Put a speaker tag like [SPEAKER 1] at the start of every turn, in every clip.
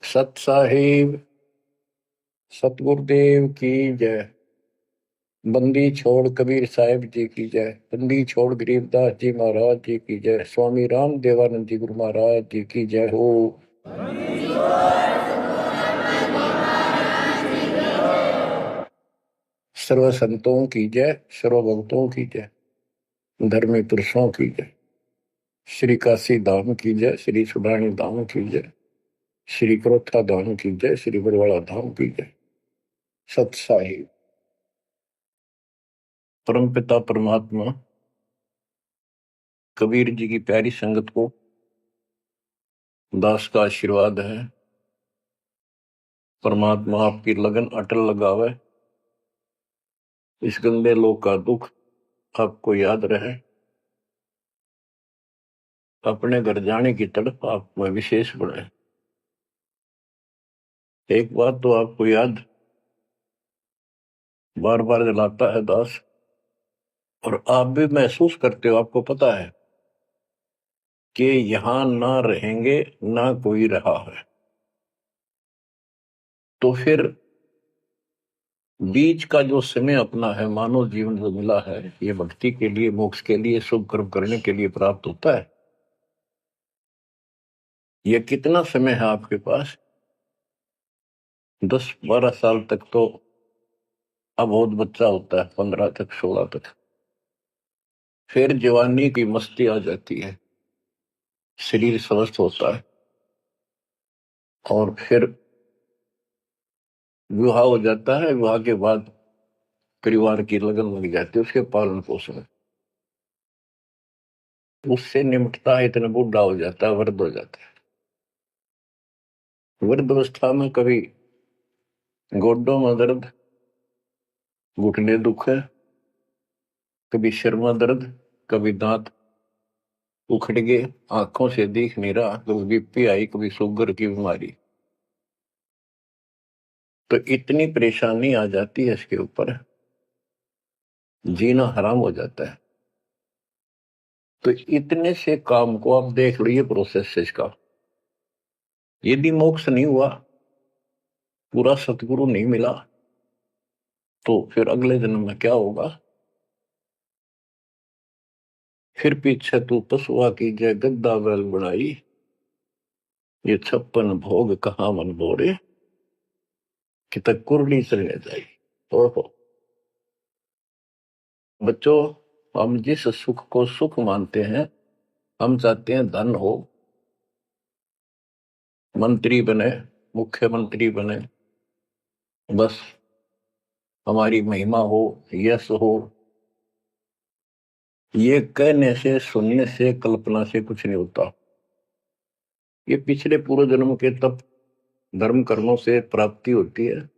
[SPEAKER 1] सत साहिब सतगुरुदेव की जय। बंदी छोड़ कबीर साहिब जी की जय। बंदी छोड़ गरीबदास जी महाराज जी की जय। स्वामी राम देवानंद जी गुरु महाराज जी की जय हो। सर्व संतों की जय, सर्व भक्तों की जय, धर्मी पुरुषों की जय। श्री काशी धाम की जय, श्री सुडानी धाम की जय, श्री क्रोथा धाम की जय, श्री बरवाड़ा धाम की जय। सत साहिब परमपिता परमात्मा कबीर जी की प्यारी संगत को दास का आशीर्वाद है। परमात्मा आपकी लगन अटल लगावे, इस गंदे लोक का दुख आपको याद रहे, अपने घर जाने की तड़प आप में विशेष बढ़े। एक बात तो आपको याद बार बार दिलाता है दास, और आप भी महसूस करते हो, आपको पता है कि यहां ना रहेंगे ना कोई रहा है, तो फिर बीच का जो समय अपना है, मानव जीवन जो मिला है, ये भक्ति के लिए, मोक्ष के लिए, शुभ कर्म करने के लिए प्राप्त होता है। ये कितना समय है आपके पास? 10-12 साल तक तो अबोध बच्चा होता है, 15 तक, 16 तक। फिर जवानी की मस्ती आ जाती है, शरीर स्वस्थ होता है, और फिर विवाह हो जाता है। विवाह के बाद परिवार की लगन लग जाती है, उसके पालन पोषण, उससे निमटता है, इतना बूढ़ा हो जाता है, वृद्ध हो जाता है। वृद्ध अवस्था में कभी गोड्डों में दर्द, घुटने दुख है, कभी सिर में दर्द, कभी दांत उखड़ गए, आंखों से दिख नहीं रहा, कभी बीपी आई, कभी शुगर की बीमारी, तो इतनी परेशानी आ जाती है, इसके ऊपर जीना हराम हो जाता है। तो इतने से काम को आप देख लीजिए, प्रोसेस इसका। यदि मोक्ष नहीं हुआ, पूरा सतगुरु नहीं मिला, तो फिर अगले जन्म में क्या होगा? फिर पीछे तू पशुआ की जय गद्दा बैल बनाई, ये 56 भोग कहाँ मन बोरे, कि तक कुरली चलने जाई। ओहो बच्चों, हम जिस सुख को सुख मानते हैं, हम चाहते हैं धन हो, मंत्री बने, मुख्यमंत्री बने, बस हमारी महिमा हो, यश हो। ये कहने से, सुनने से, कल्पना से कुछ नहीं होता। ये पिछले पूर्व जन्म के तप धर्म कर्मों से प्राप्ति होती है।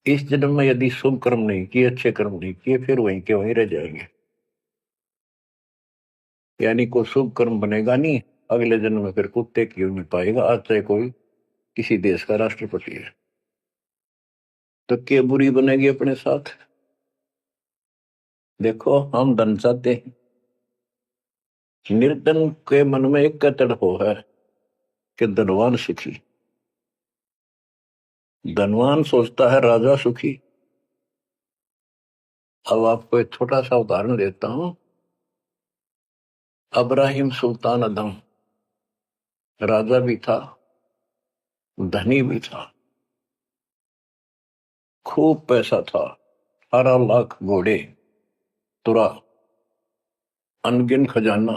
[SPEAKER 1] इस जन्म में यदि शुभ कर्म नहीं किए, अच्छे कर्म नहीं किए, फिर वहीं के वहीं रह जाएंगे। यानी कोई शुभ कर्म बनेगा नहीं, अगले जन्म में फिर कुत्ते की नहीं पाएगा, आज चाहे कोई किसी देश का राष्ट्रपति है। तो क्या बुरी बनेगी अपने साथ? देखो, हम धन चाहते हैं, निर्धन के मन में एक तड़प है कि धनवान सुखी। धनवान सोचता है राजा सुखी। अब आपको एक छोटा सा उदाहरण देता हूं। अब्राहिम सुल्तान अदम राजा भी था, धनी भी था, खूब पैसा था, 18 लाख घोड़े, तुरा, अनगिन खजाना,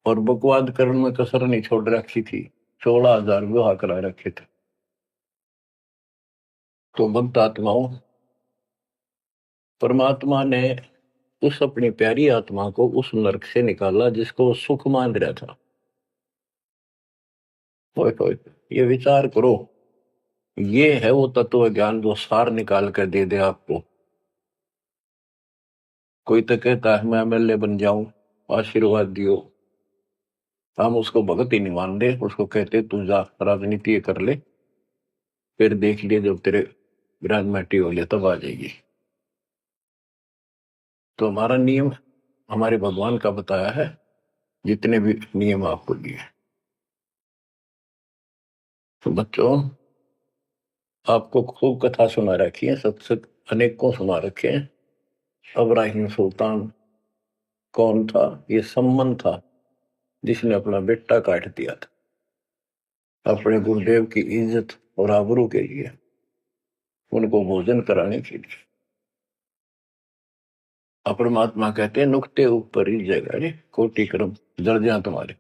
[SPEAKER 1] और बकवाद करने में कसर नहीं छोड़ रखी थी। 16,000 विवाह करा रखे थे। तो भक्त आत्माओं, परमात्मा ने उस अपनी प्यारी आत्मा को उस नरक से निकाला जिसको वो सुख मान रहा था। होए ये विचार करो, ये है वो तत्व ज्ञान जो सार निकाल कर दे दे आपको। कोई तो कहता है मैं एमएलए बन जाऊं, आशीर्वाद दियो, हम उसको भगत ही नहीं मान दे, उसको कहते तू जा राजनीति कर ले, फिर देख लिए जब तेरे विराज माटी हो लिया तब आ जाएगी। तो हमारा नियम हमारे भगवान का बताया है, जितने भी नियम आपको दिए। तो बच्चों, आपको खूब कथा सुना रखी है, सत्संग अनेकों सुना रखे हैं। इब्राहिम सुल्तान कौन था? ये सम्मन था जिसने अपना बेटा काट दिया था अपने गुरुदेव की इज्जत और आबरू के लिए, उनको भोजन कराने के लिए। परमात्मा कहते हैं नुक्ते ऊपर ही जगह कोटि क्रम दर्जा तुम्हारे।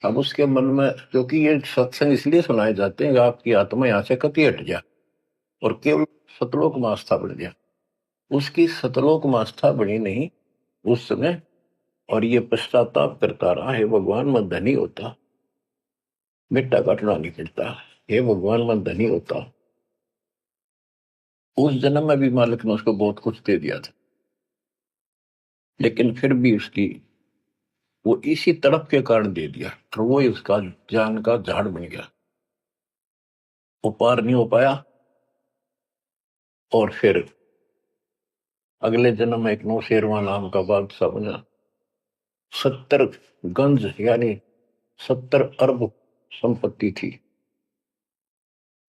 [SPEAKER 1] अब उसके मन में, क्योंकि ये सत्संग इसलिए सुनाए जाते हैं कि आपकी आत्मा यहां से कति हट जाए और केवल सतलोक में आस्था बढ़ जाए। उसकी सतलोक में आस्था बनी नहीं उस समय, और ये पश्चाताप करता रहा, हे भगवान मैं धनी होता, बेटा काटना नहीं पड़ता, हे भगवान मैं धनी होता। उस जन्म में भी मालिक ने उसको बहुत कुछ दे दिया था, लेकिन फिर भी उसकी वो इसी तड़प के कारण दे दिया, और वो ही उसका जान का झाड़ बन गया, वो पार नहीं हो पाया। और फिर अगले जन्म में एक नौशेरवा नाम का बादशाह बना। 70 गंज यानी 70 अरब संपत्ति थी।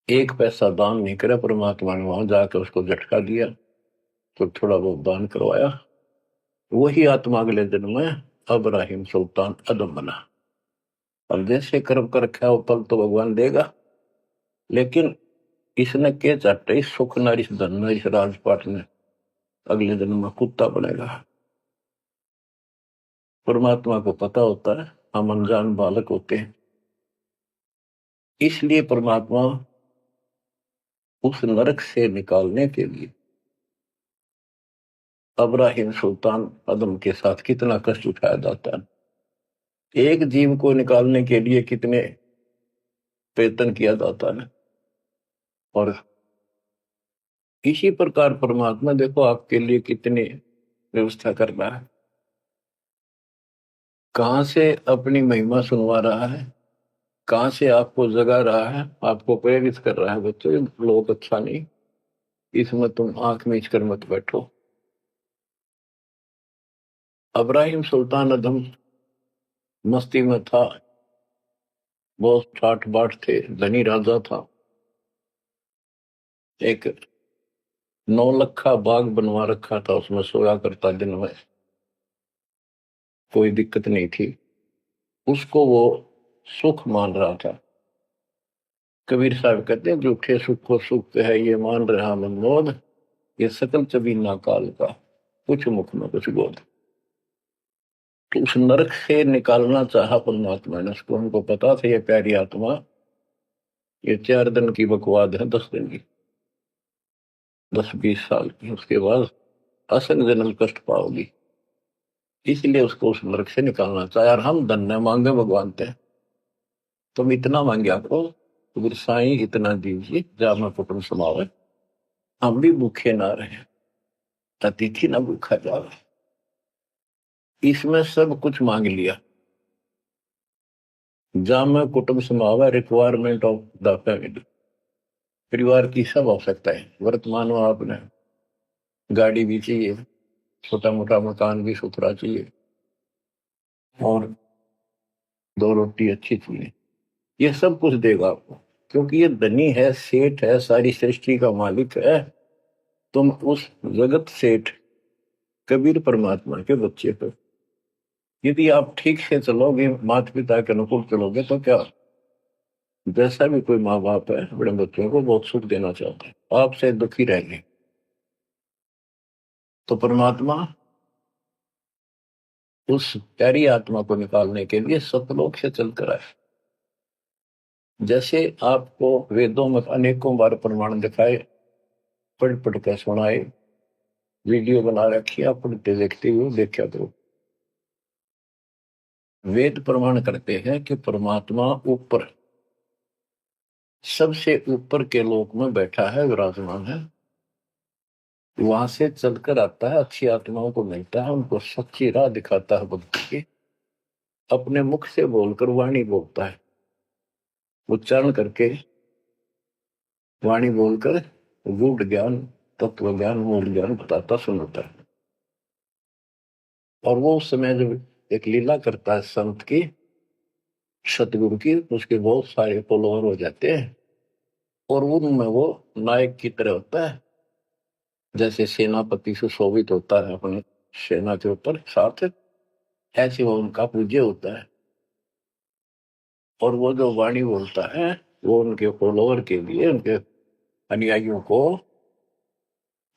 [SPEAKER 1] एक पैसा दान नहीं करे परमात्मा ने, वहां जाकर उसको झटका दिया तो थोड़ा बहुत दान करवाया। वही आत्मा अगले जन्म में इब्राहिम सुल्तान अदम बना। अब जैसे कर्म कर रखा है वो फल तो भगवान देगा, लेकिन इसने के चाटे इस सुख न इस धन न इस राजपाट ने अगले जन्म में कुत्ता बनेगा। परमात्मा को पता होता है हम अनजान बालक होते हैं, इसलिए परमात्मा उस नरक से निकालने के लिए इब्राहिम सुल्तान अदम के साथ कितना कष्ट उठाया जाता है। एक जीव को निकालने के लिए कितने प्रयत्न किया जाता है। और इसी प्रकार परमात्मा देखो आपके लिए कितनी व्यवस्था कर रहा है, कहां से अपनी महिमा सुनवा रहा है, कहां से आपको जगा रहा है, आपको प्रेरित कर रहा है। बच्चों ये लोग अच्छा नहीं, इसमें तुम आंख मीच कर मत बैठो। इब्राहिम सुल्तान अदम मस्ती में था, बहुत ठाठ बाट थे, धनी राजा था। एक 9 लखा बाग बनवा रखा था, उसमें सोया करता दिन में, कोई दिक्कत नहीं थी उसको, वो सुख मान रहा था। कबीर साहब कहते हैं झूठे सुख को सुख है ये मान रहा मनमोद, ये सकल चबीना काल का कुछ मुख में कुछ बोध। तो उस नरक से निकालना चाहा परमात्मा ने उसको, हमको पता था ये प्यारी आत्मा ये 4 दिन की बकवाद है, 10 दिन की, 10-20 साल की, उसके बाद असंग जन्म कष्ट पाओगी, इसलिए उसको उस नरक से निकालना चाहे। और हम धन्य मांगे भगवान थे, तुम इतना मांगे आपको तो साई इतना दीजिए जा मैं कुटुंब समावे, हम भी भूखे ना रहे, अतिथि ना भूखा जावे। इसमें सब कुछ मांग लिया। जा मैं कुटुंब समावे, रिक्वायरमेंट ऑफ द फैमिली, परिवार की सब आवश्यकता है। वर्तमान में आपने गाड़ी भी चाहिए, छोटा मोटा मकान भी सुथरा चाहिए, और 2 रोटी अच्छी चाहिए, ये सब कुछ देगा आपको, क्योंकि ये धनी है, सेठ है, सारी सृष्टि का मालिक है। तुम उस जगत सेठ कबीर परमात्मा के बच्चे हो। यदि आप ठीक से चलोगे, माता पिता के अनुकूल चलोगे, तो क्या, जैसा भी कोई माँ बाप है अपने बच्चों को बहुत सुख देना चाहता है, आपसे दुखी रहेंगे। तो परमात्मा उस प्यारी आत्मा को निकालने के लिए सतलोक से चलकर आए। जैसे आपको वेदों में अनेकों बार प्रमाण दिखाए, पढ़ पढ़ कर सुनाए, वीडियो बना रखी, आप पढ़ते देखते हुए देखा करो। वेद प्रमाण करते हैं कि परमात्मा ऊपर, सबसे ऊपर के लोक में बैठा है, विराजमान है, वहां से चलकर आता है, अच्छी आत्माओं को मिलता है, उनको सच्ची राह दिखाता है भक्ति की, अपने मुख से बोलकर वाणी बोलता है, उच्चारण करके वाणी बोलकर गूढ़ ज्ञान, तत्व ज्ञान, मूल ज्ञान बताता सुनाता है। और वो उस समय जब एक लीला करता है संत की, सतगुरु की उसके बहुत सारे फॉलोअर हो जाते हैं और उनमें वो नायक की तरह होता है, जैसे सेनापति सुशोभित होता है अपने सेना के ऊपर साथ, ऐसे वो उनका पूज्य होता है। और वो जो वाणी बोलता है वो उनके फॉलोअर के लिए, उनके अनुयायियों को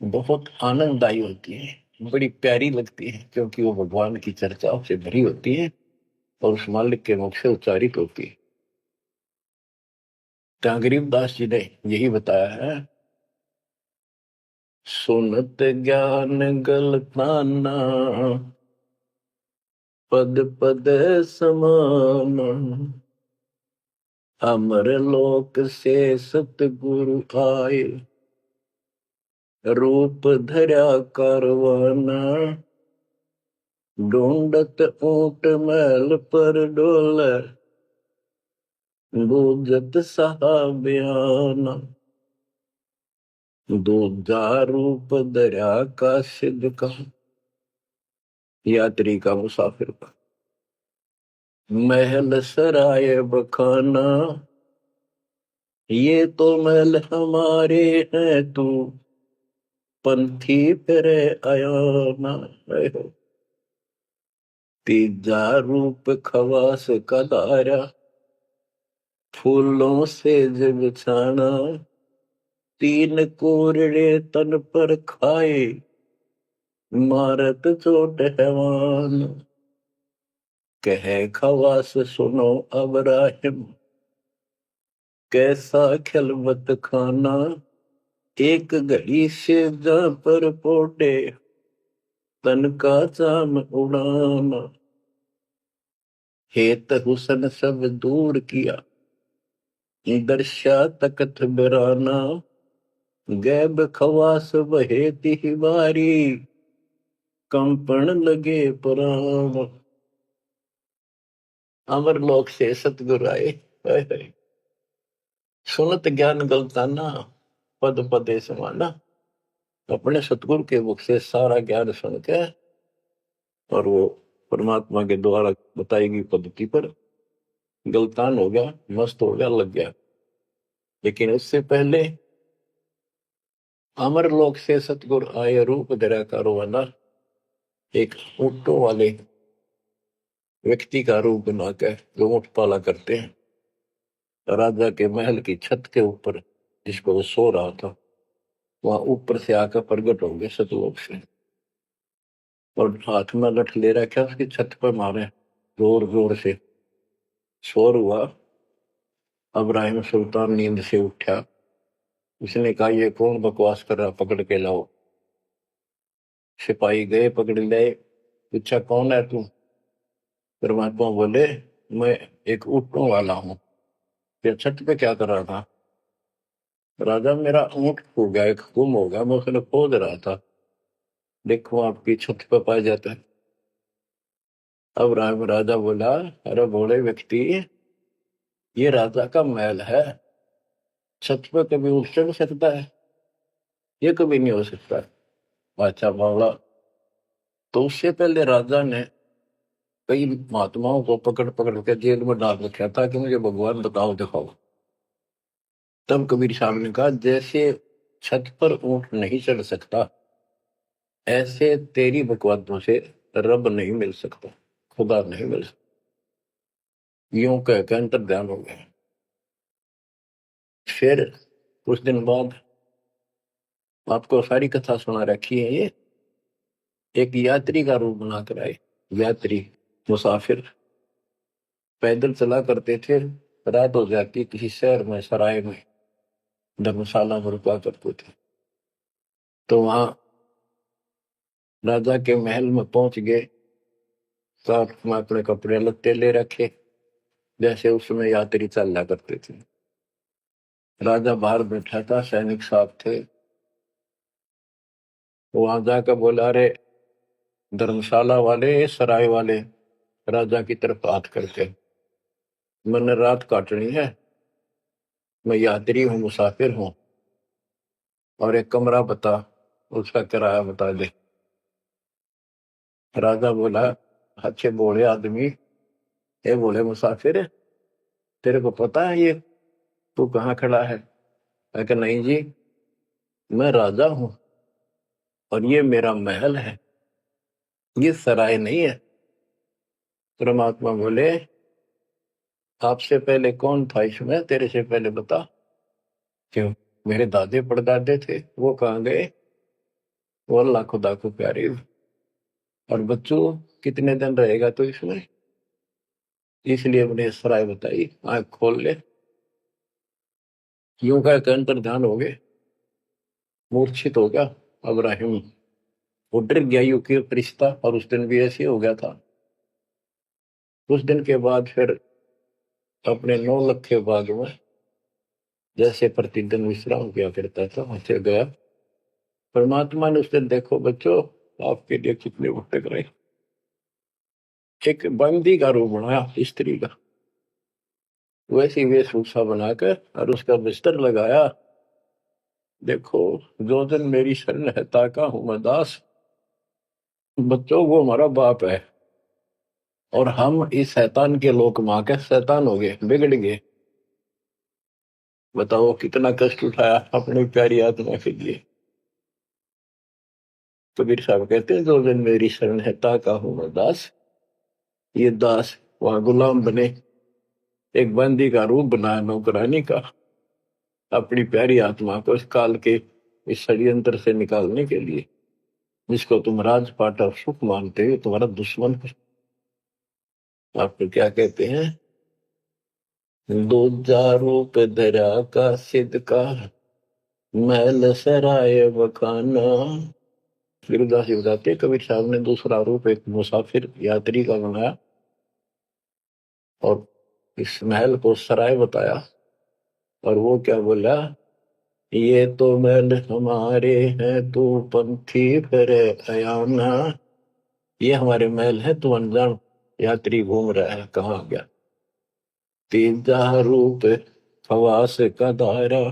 [SPEAKER 1] बहुत आनंददायी होती है, बड़ी प्यारी लगती है, क्योंकि वो भगवान की चर्चाओं से भरी होती है और उस मालिक के मुख से उच्चारित होती है। तो गरीबदास जी ने यही बताया है, सुनत ज्ञान गलताना पद पद समान, अमर लोक से सतगुरु आए, रूप धरा करवाना, ढूंढत ऊंट महल पर डोल, बूझत सहाबयाना, दूजा रूप धरा का सिद्ध का, यात्री का, मुसाफिर का, महल सराय बखाना, ये तो महल हमारे हैं, तू पंथी फिरे आयाना। तीजा रूप खवास का दारा, फूलों से जब छाना, तीन कोरड़े तन पर खाए, मारत चोट हैवान, कह खवास सुनो अब राहिम, कैसा खिलवत खाना, एक घड़ी से जा पर पोटे, तन का चाम उड़ाना, हेत हुसन सब दूर किया, दर्शा तकत बिराना, गैब खवास बहे तिहवारी, कंपन लगे पुराण, अमर लोक से सतगुरु आए, सुनत ज्ञान गलताना पद पदे समाना। अपने सतगुरु के मुख से सारा ज्ञान सुन के और वो परमात्मा के द्वारा बताई गई पद्धति पर गलतान हो गया, मस्त हो गया, लग गया। लेकिन उससे पहले अमर लोक से सतगुरु आए, रूप धरा करवाना, एक ऊंटों वाले व्यक्ति का रूप बनाकर जो ऊंट पाला करते हैं, राजा के महल की छत के ऊपर जिस पर वो सो रहा था, वहां ऊपर से आकर प्रकट हो गए सतलोक से और हाथ में लठ ले रखा, उसकी छत पर मारे जोर जोर से, शोर हुआ। अब्राहिम सुल्तान नींद से उठा, उसने कहा ये कौन बकवास कर रहा, पकड़ के लाओ। सिपाही गए, पकड़ लाए, पूछा कौन है तू। परमात्मा बोले मैं एक ऊंटों वाला हूँ। फिर छत पे क्या कर रहा था। राजा मेरा ऊंट खो गया, एक गुम हो गया, मैं उसने खोज रहा था, देखो आपकी छत पे पाया जाता है। अब राजा बोला अरे भोले व्यक्ति, ये राजा का महल है, छत पे कभी उठ चढ़ सकता है, ये कभी नहीं हो सकता। बादशाह बोला तो उससे पहले राजा ने कई महात्माओं को पकड़ पकड़ के जेल में डाल रखा था कि मुझे भगवान बताओ दिखाओ। तब कबीर साहब ने कहा जैसे छत पर ऊंट नहीं चढ़ सकता, ऐसे तेरी बकवादों से रब नहीं मिल सकता, खुदा नहीं मिल सकता। यूं कहकर अंतर ध्यान हो गया। फिर कुछ दिन बाद आपको सारी कथा सुना रखी है, ये एक यात्री का रूप बनाकर आए। यात्री, मुसाफिर, पैदल चला करते थे, रात हो जाती किसी शहर में, सराय में, धर्मशाला में रुका करते थे। तो वहां राजा के महल में पहुंच गए, साथ में अपने कपड़े लत्ते ले रखे, जैसे उसमें यात्री चलना करते थे। राजा बाहर बैठा था, सैनिक साहब थे। वहां जाकर बोला अरे धर्मशाला वाले, सराय वाले, राजा की तरफ हाथ करके, मैंने रात काटनी है, मैं यात्री हूँ, मुसाफिर हूँ, और एक कमरा बता, उसका किराया बता दे। राजा बोला अच्छे बोले आदमी, ये बोले मुसाफिर, तेरे को पता है ये तू कहाँ खड़ा है? मैं कहा नहीं जी, मैं राजा हूं और ये मेरा महल है, ये सराय नहीं है। परमात्मा बोले आपसे पहले कौन था इसमें, तेरे से पहले बता। क्यों? मेरे दादे परदादे थे, वो कहाँ गए? वो अल्लाह खुदा को प्यारे। और बच्चों कितने दिन रहेगा तो इसमें, इसलिए मैंने सराय बताई, आंख खोल ले। यूं कह के अंतर ध्यान हो गए, मूर्छित हो गया अब्राहिम, वो डर गया यू के रिश्ता। और उस दिन भी ऐसे हो गया था। उस दिन के बाद फिर अपने 9 लाख के बाग में जैसे प्रतिदिन विश्राम किया करता था वैसे गया। परमात्मा ने उस दिन, देखो बच्चों आपके लिए कितने भटक रहे, एक बंदी का रूप बनाया स्त्री का, वैसी वेशभूषा बनाकर और उसका बिस्तर लगाया। देखो जो दिन मेरी शरण है ताका हूं मैं दास। बच्चों वो हमारा बाप है और हम इस शैतान के लोक मां के शैतान हो गए, बिगड़ गए। बताओ कितना कष्ट उठाया अपनी प्यारी आत्मा के लिए। कबीर साहब कहते हैं जो दिन मेरी शरण है ताका हूं मैं दास। ये दास वहां गुलाम बने, एक बंदी का रूप बनाया नौकरानी का, अपनी प्यारी आत्मा को इस काल के इस षड्यंत्र से निकालने के लिए। जिसको तुम राजपाट और सुख मानते हो तुम्हारा दुश्मन है। आपको क्या कहते हैं? दूजा रूप धरा का सिद्ध का, महल सराय बखाना। सूरदास जी बताते हैं कबीर साहब ने दूसरा रूप एक मुसाफिर यात्री का बनाया और इस महल को सराय बताया। और वो क्या बोला, ये तो महल हमारे हैं तू पंथी फिर अयाना। ये हमारे महल है, तू अनजान यात्री घूम रहा है, कहाँ गया? तीजा रूप खवास का दायरा,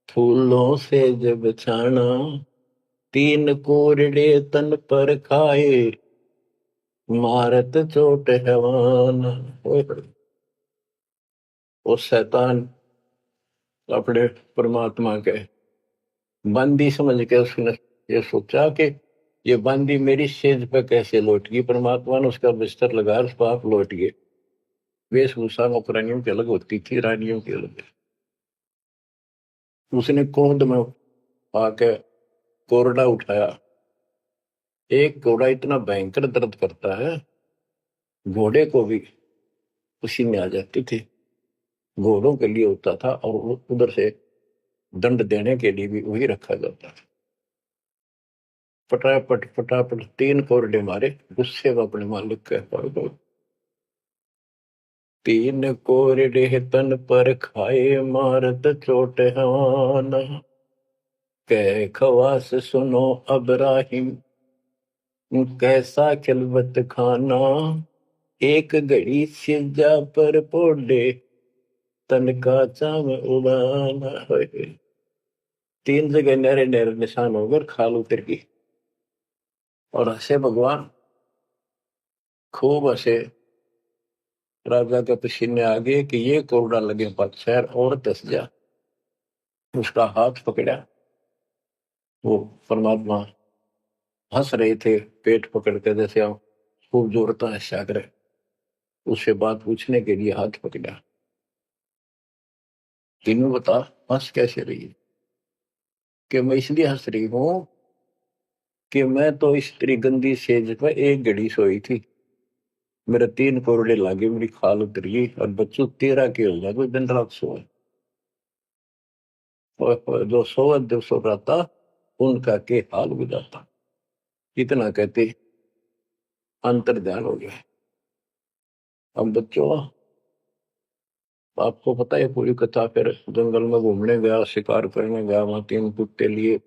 [SPEAKER 1] फूलों से जब छाना। तीन कोरड़े तन पर खाए, मारत चोट हैवान। वो शैतान अपने परमात्मा के बंदी समझ के उसने ये सोचा कि ये बंदी मेरी सेज पे कैसे लौट गई। परमात्मा ने उसका बिस्तर लगाया, उस पर आप लौट गए। वेशभूषा नौकरानियों की अलग होती थी, रानियों की अलग। उसने क्रोध में आके कोरडा उठाया। एक घोड़ा इतना भयंकर दर्द करता है, घोड़े को भी पसीने आ जाती थी। घोड़ों के लिए होता था और उधर से दंड देने के लिए भी वही रखा जाता था। फटाफट फटाफट 3 कोरडे मारे, गुस्से में अपने मालिक के पड़ गए। 3 कोरडे तन पर खाए, मारत चोट हवान। कह खवास सुनो अब्राहिम, कैसा खिलवत खाना। एक घड़ी सिजा पर पोडे, तन का चाम उड़ाना। 3 जगह नहरे नहरे निशान होकर खाल उतर गई। और हंसे भगवान, खूब हंसे। राजा के पसीने आ गए कि ये कोरडा लगे पत्थर और दस जा। उसका हाथ पकड़ा, वो परमात्मा हंस रहे थे पेट पकड़ कर, जैसे हम खूब जोरता है सागर। उससे बात पूछने के लिए हाथ पकड़ा। तीनों बता हंस कैसे रही है? कि मैं इसलिए हंस रही हूं कि मैं तो इस तेरी गंदी सेज पर एक घड़ी सोई थी, मेरे 3 कोरडे लागे, मेरी खाल उतर गई। और बच्चों तेरा के हो गया, कोई दिन रात सोए। और जो सोवत जो सो रहा उनका के हाल बुझाता। इतना कहते अंतर ध्यान हो गया। अब बच्चों आपको पता है पूरी कथा। फिर जंगल में घूमने गया, शिकार करने गया, वहां 3 कुत्ते लिए,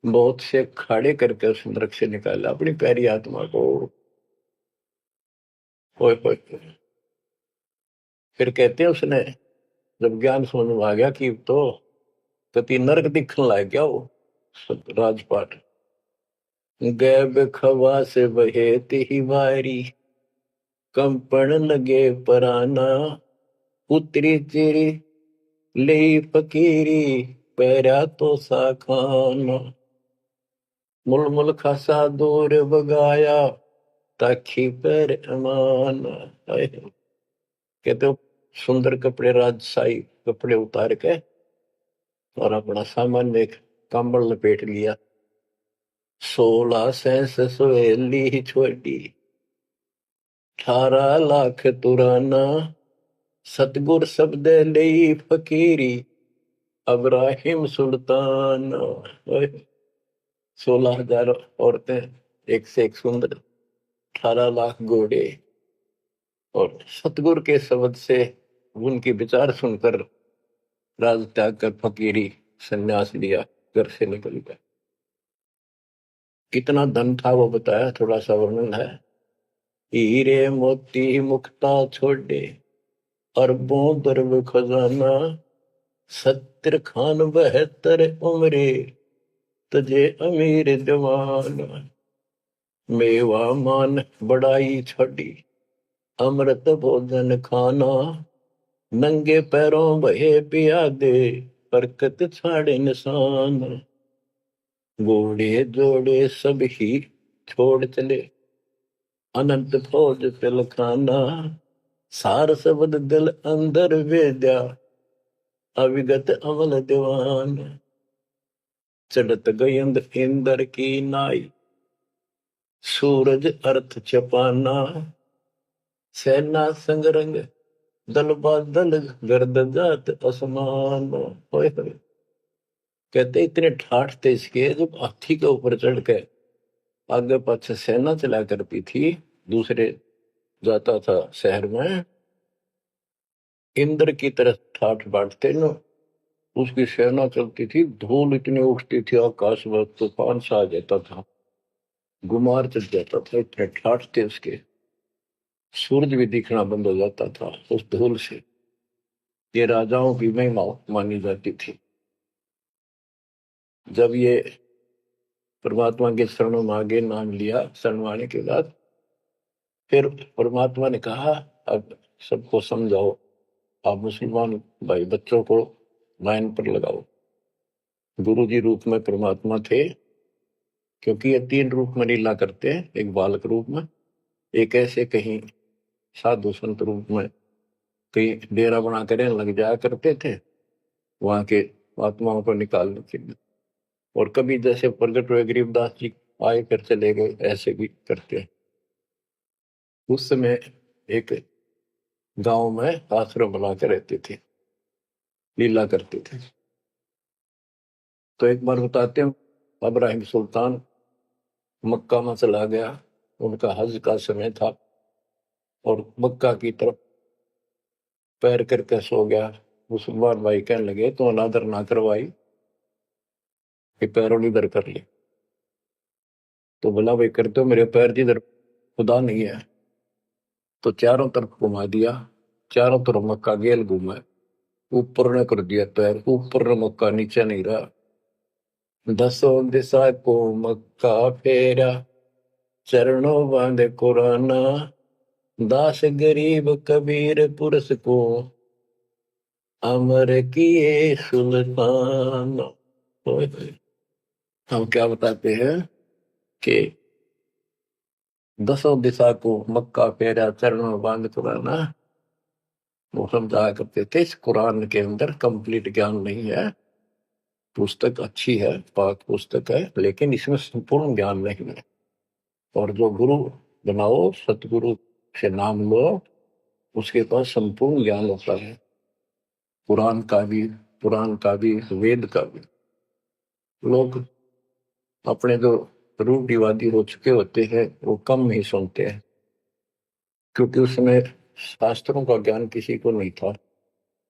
[SPEAKER 1] बहुत से खाड़े करके उस नरक से निकाला अपनी प्यारी आत्मा को। ओए ओए। फिर कहते हैं उसने जब ज्ञान समझ में आ गया कि तो तीन नरक दिखने लग गया वो राजपाट। गैब खवा से बहे ही वारी, कंपन लगे पराना। उतरी चिरी ले फकीरी पैरा तो सा खाना मुल मुल खासा दूर बगाया ताखी पर अमान। कहते हो सुंदर कपड़े राजशाही कपड़े उतार के और अपना सामान में एक कंबल लपेट लिया। 16 सेंस सोहेली छोड़ी 18 लाख तुराना सतगुर शब्द ले फकीरी अब्राहिम सुल्तान। 16,000 औरतें एक से एक सुंदर 18 लाख घोड़े और सतगुरु के शब्द से उनके विचार सुनकर राज त्याग कर फकीरी संन्यास लिया, घर से निकल गया। कितना धन था वो बताया, थोड़ा सा वर्णन है। हीरे मोती मुक्ता छोड़े अरबों दरब खजाना 70 खान 72 उम्रे तजे अमीर जवान मेवा मान बड़ाई छोड़ी अमृत भोजन खाना नंगे पैरों बहे पिया दे बरकत छाड़े निशान घोड़े जोड़े सब ही छोड़ चले अनंत फौज पिल खाना सार शब्द दिल अंदर वेद्या अविगत अमल दीवान चढ़त गयंद इंदर की नाई सूरज अर्थ चपाना सेना संगरंग दल बादल गर्द जात असमान। कहते इतने ठाठ थे इसके जब हाथी के ऊपर चढ़ के आगे पाछे सेना चला करती थी, दूसरे जाता था शहर में, इंद्र की तरह ठाठ बांटते न उसकी सेना चलती थी, धूल इतनी उठती थी आकाश में तूफान सा आ जाता था, गुमार चल जाता था, इतने ठाठ थे उसके। सूरज भी दिखना बंद हो जाता था उस धूल से। ये राजाओं की महिमा मानी जाती थी। जब ये परमात्मा के शरणों में आगे नाम लिया, शरण आने के बाद फिर परमात्मा ने कहा अब सबको समझाओ, आप मुसलमान भाई बच्चों को लाइन पर लगाओ। गुरु जी रूप में परमात्मा थे, क्योंकि ये 3 रूप में लीला करते हैं, एक बालक रूप में, एक ऐसे कहीं साधु संत रूप में कहीं डेरा बना कर लग जाया करते थे वहां के आत्माओं को निकालने के लिए, और कभी जैसे प्रगट हुए गरीबदास जी आए कर चले गए, ऐसे भी करते हैं। उस समय एक गांव में आश्रम बना कर रहते थे, लीला करते थे। तो एक बार बताते हैं, अब्राहिम सुल्तान मक्का में चला गया, उनका हज का समय था और मक्का की तरफ पैर करके सो गया। मुसलमान भाई कहने लगे तो अनादर ना करवाई कि पैरों इधर कर ले। तो बोला भाई करते हो, मेरे पैर जिधर खुदा नहीं है। तो चारों तरफ घुमा दिया, चारों तरफ मक्का गेल घूमा, ऊपर ने कर दिया पैर, ऊपर ने मक्का, नीचे नहीं रहा। 10 दिशा को मक्का फेरा चरणों बांधे कुराना दास गरीब कबीर पुरुष को अमर किए सुल्तान। हम क्या बताते हैं कि 10 दिशा को मक्का फेरा चरणों बांध कुराना, वो समझाया करते थे। इस कुरान के अंदर कंप्लीट ज्ञान नहीं है, पुस्तक अच्छी है, पाक पुस्तक है, लेकिन इसमें संपूर्ण ज्ञान नहीं है। और जो गुरु बनाओ, सतगुरु से नाम लो, उसके पास संपूर्ण ज्ञान होता है, कुरान का भी, पुराण का भी, वेद का भी। लोग अपने जो रूढ़िवादी हो चुके होते हैं वो कम ही सुनते हैं, क्योंकि उसमें शास्त्रों का ज्ञान किसी को नहीं था।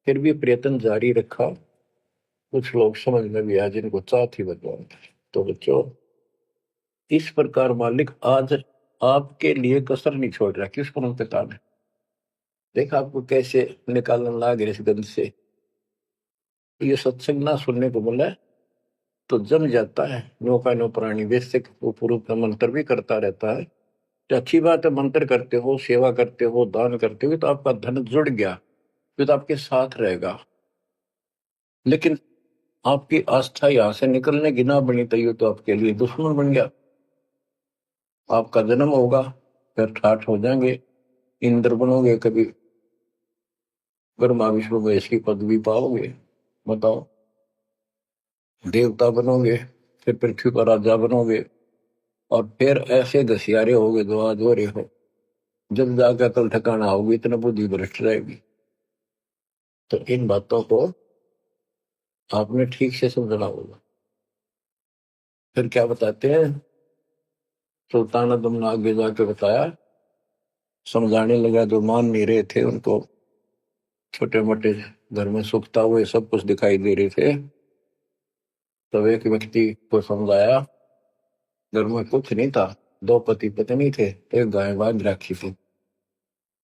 [SPEAKER 1] फिर भी प्रयत्न जारी रखा, कुछ लोग समझ में भी आए जिनको चाह थी भगवान। तो बच्चों, इस प्रकार मालिक आज आपके लिए कसर नहीं छोड़ रहा। किसको नहीं पता है, देखा आपको कैसे निकालने लग रहे इस गंध से। ये सत्संग ना सुनने को मिला तो जम जाता है, नौका नो प्राणी बेसिक वो पूर्व का मंत्र भी करता रहता है। तो अच्छी बात है, मंत्र करते हो, सेवा करते हो, दान करते हो, तो आपका धन जुड़ गया। तो आपके साथ रहेगा। लेकिन आपकी आस्था यहां से निकलने की ना बनी तो ये तो आपके लिए दुश्मन बन गया। आपका जन्म होगा, फिर ठाठ हो जाएंगे, इंद्र बनोगे, कभी ब्रह्मा विष्णु महेश की पदवी पाओगे, बताओ, देवता बनोगे, फिर पृथ्वी पर राजा बनोगे, और फिर ऐसे घसियारे होगे जो आज हो रहे हो। जब जाकर कल ठिकाना होगी, इतना बुद्धि भ्रष्ट रहेगी। तो इन बातों को आपने ठीक से समझना होगा। फिर क्या बताते हैं, सुल्तान आदम ने आगे जाके बताया, समझाने लगा, जो मान नहीं रहे थे उनको छोटे मोटे घर में सुखता हुए सब कुछ दिखाई दे रहे थे। तब एक व्यक्ति को समझाया, घर में कुछ नहीं था, दो पति पत्नी थे, एक गाय बांध रखी थी।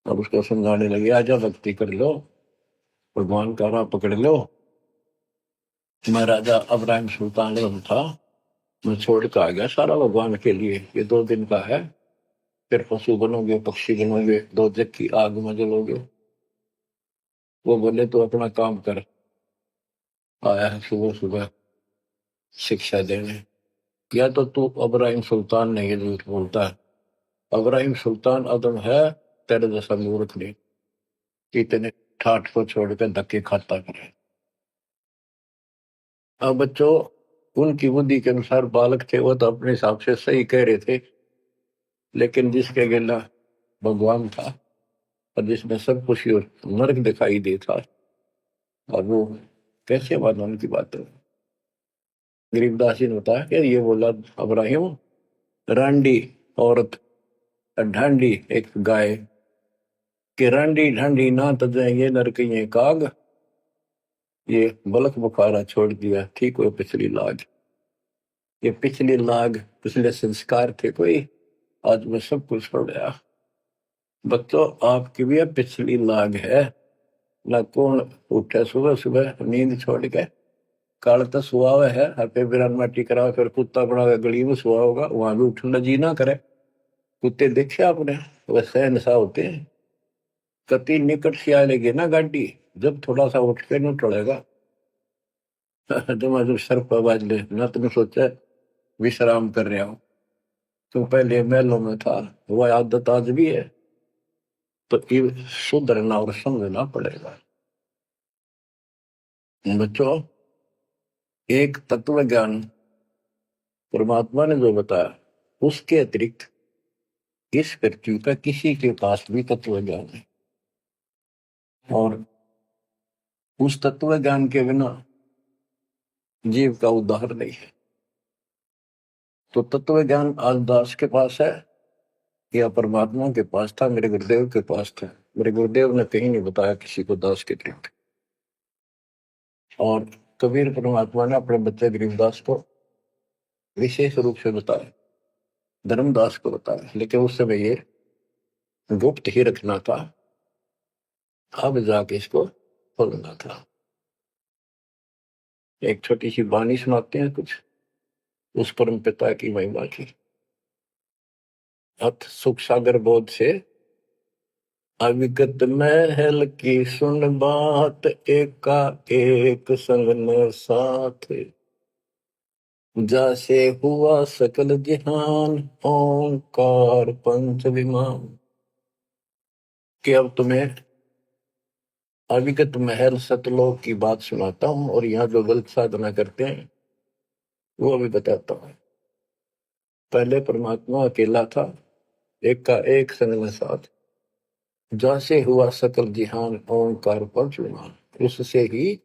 [SPEAKER 1] अब उसको समझाने लगे, आजा भक्ति कर लो, भगवान का राह पकड़ लो। मैं राजा अब्राहिम सुल्तान आजम था, मैं छोड़ कर आ गया सारा भगवान के लिए, ये 2 दिन का है, फिर पशु बनोगे, पक्षी बनोगे, दो जग की आग में जलोगे। वो बोले तो अपना काम कर, आया है सुबह सुबह शिक्षा देने। या तो तू अब्राहिम सुल्तान नहीं, ये झूठ बोलता है। अब्राहिम सुल्तान आदम है, तेरे जैसा मूर्ख नहीं, इतने ठाठ को छोड़कर धक्के खाता करे। अब बच्चों, उनकी बुद्धि के अनुसार बालक थे, वो तो अपने हिसाब से सही कह रहे थे, लेकिन जिसके गिला भगवान था और जिसमें सब कुछ नरक दिखाई देता, और वो कैसे माना उनकी बातें। गरीबदास जी ने बताया कि ये बोला अब्राहिम, रांडी औरत, ढांडी एक गाय, कि रांडी ढांडी ना तजे ये नरक ये काग, ये बलक बुखारा छोड़ दिया, ठीक हो पिछली लाग। ये पिछली लाग, पिछले संस्कार थे कोई, आज मैं सब कुछ छोड़ गया। बच्चों, आपकी भी अब पिछली लाग है ना। कौन उठे सुबह सुबह नींद छोड़ के, काल तो सुआ हुआ है, हपे बिरान माटी करा, फिर कुत्ता बना के गली में सुआ होगा, वहां भी उठना जी ना करे। कुत्ते देखे आपने, वैसे नशा होते हैं। कति निकट से आ लेगी ना गाड़ी, जब थोड़ा सा उठ के न टड़ेगा जब सर पर बाज ले ना, तुमने सोचा विश्राम कर रहा हूं, तो पहले महलों में था, वह आदत आज भी है। तो ये सुधरना और समझना पड़ेगा। बच्चों, एक तत्व ज्ञान परमात्मा ने जो बताया, उसके अतिरिक्त इस पृथ्वी पर किसी के पास भी तत्व ज्ञान है, और उस तत्व ज्ञान के बिना जीव का उद्धार नहीं है। तो तत्व ज्ञान आज दास के पास है या परमात्मा के पास था, मेरे गुरुदेव के पास था। मेरे गुरुदेव ने कहीं नहीं बताया किसी को दास के अतिरिक्त। और कबीर परमात्मा ने अपने बच्चे गरीबदास को विशेष रूप से बताया, धर्मदास को बताया, लेकिन उस समय ये गुप्त ही रखना था, अब जाके इसको खोलना था। एक छोटी सी वाणी सुनाते हैं कुछ उस परम पिता की महिमा की। अथ सुख सागर बोध से अविगत महल की सुन बात, एका एक संग न साथ, जैसे हुआ सकल जहान, ओंकार पंच विमान। कि अब तुम्हें अविगत महल सतलोक की बात सुनाता हूं, और यहाँ जो गलत साधना करते हैं वो अभी बताता हूं। पहले परमात्मा अकेला था, एक का एक संग में साथ, जैसे हुआ सकल जिहान, ओंकार पंच विमान, उससे ही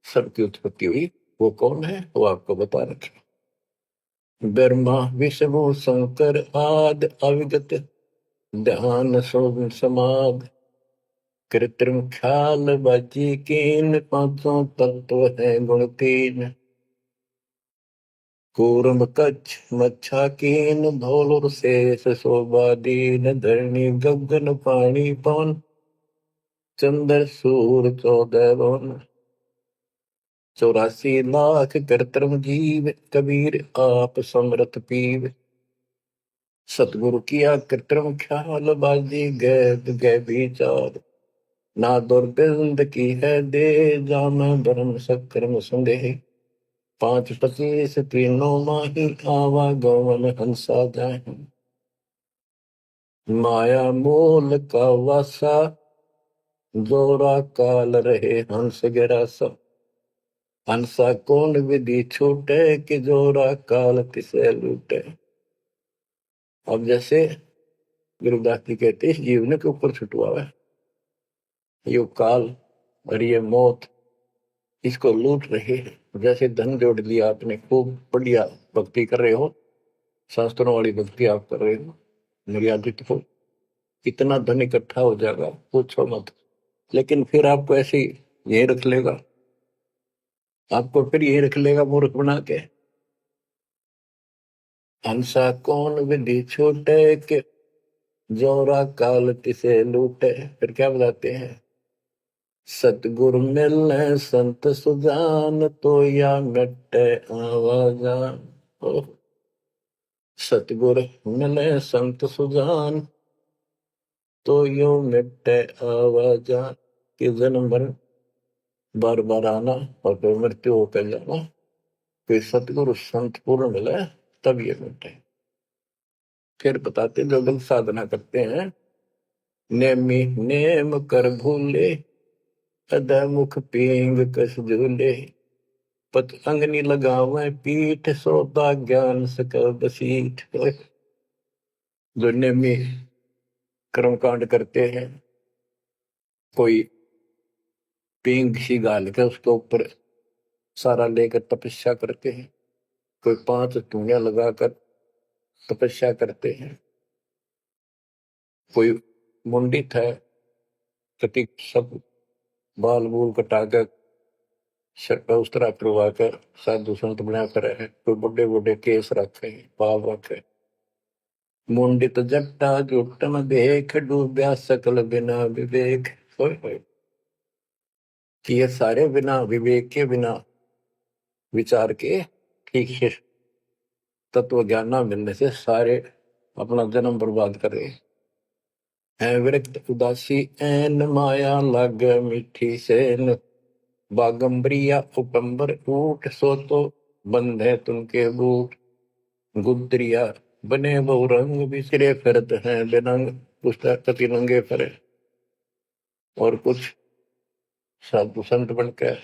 [SPEAKER 1] सबकी उत्पत्ति हुई। वो कौन है, वो आपको बता रखे। ब्रह्मा विष्णु शंकर आद, अविगत ध्यान शोभ समाध, कृत्रिम ख्याल बाजी कीन, पांचों तत्व है गुण तीन, कूर्म कच्छ मच्छा कीन, धौल शेष शोभा दीन, धरणी गगन पानी पवन, चंद्र सूर 14 वन, 84 लाख कृत्रिम जीव, कबीर आप समरथ पीव, सतगुरु किया कृत्रिम ख्याल बाजी गैब गै विचार, ना दुर्गंध की है दे, जाम बरम सकर्म संदेह। 5 25 तीनों माही, आवा गौवन हंसा जाहि। माया मूल का वासा, जोरा काल रहे हंस गिरासा। हंसा कौन विधि छूटे, कि जोरा काल तिसे लूटे। अब जैसे गुरुदास जी कहते हैं, इस जीवन के ऊपर छुटवा है ये काल और ये मौत, इसको लूट रहे हैं। जैसे धन जोड़ लिया आपने, खूब बढ़िया भक्ति कर रहे हो, शास्त्रों वाली भक्ति आप कर रहे हो, मर्यादित हो, इतना धन इकट्ठा हो जाएगा पूछो मत। लेकिन फिर आपको ऐसे यही रख लेगा, आपको फिर यही रख लेगा मूर्ख बना के। हंसा कौन विधि छूटे, के जोरा काल तिसे लूटे। फिर क्या बताते हैं, सतगुरु मिलने संत सुजान, तो या मिटे आवाजान। सतगुरु मिले संत सुजान, तो यो मिटे आवाजान। कि जन्म भर बार बार आना और फिर मृत्यु होकर जाना, फिर सतगुरु संत पूर्ण मिले तब ये मिटे। फिर बताते जो लोग साधना करते हैं, नेमी नेम कर भूले, अधमुख पींग कस झूले। पतंगनी लगावे पीठ, सौदा ज्ञान सक बसीठ। जो नेमी कर्मकांड करते हैं, कोई पींग सी गाल के उसके ऊपर सारा लेकर तपस्या करते हैं, कोई 5 धुनिया लगाकर तपस्या करते हैं, कोई मुंडित है, कति सब बाल बूल कटाकर उस तरह करवा कर साधु संत बना कर है, कोई बड़े बड़े केस रखे पाप रखे। मुंडित जट्टा जुटन देख, डूब्या सकल बिना विवेक। कि ये सारे बिना विवेक के, बिना विचार के, ठीक से तत्व ज्ञान न मिलने से सारे अपना जन्म बर्बाद कर रहे हैं। विरक्त उदासी एन, माया लग मीठी सेन। बागंबरिया उपंबर ऊट, सो तो बंधे तुमके बूट। गुदरिया बने बहु रंग, बिसरे फिरत हैं बेनंग। पुस्तक कति नंगे फिरे। और कुछ साधु संत बनकर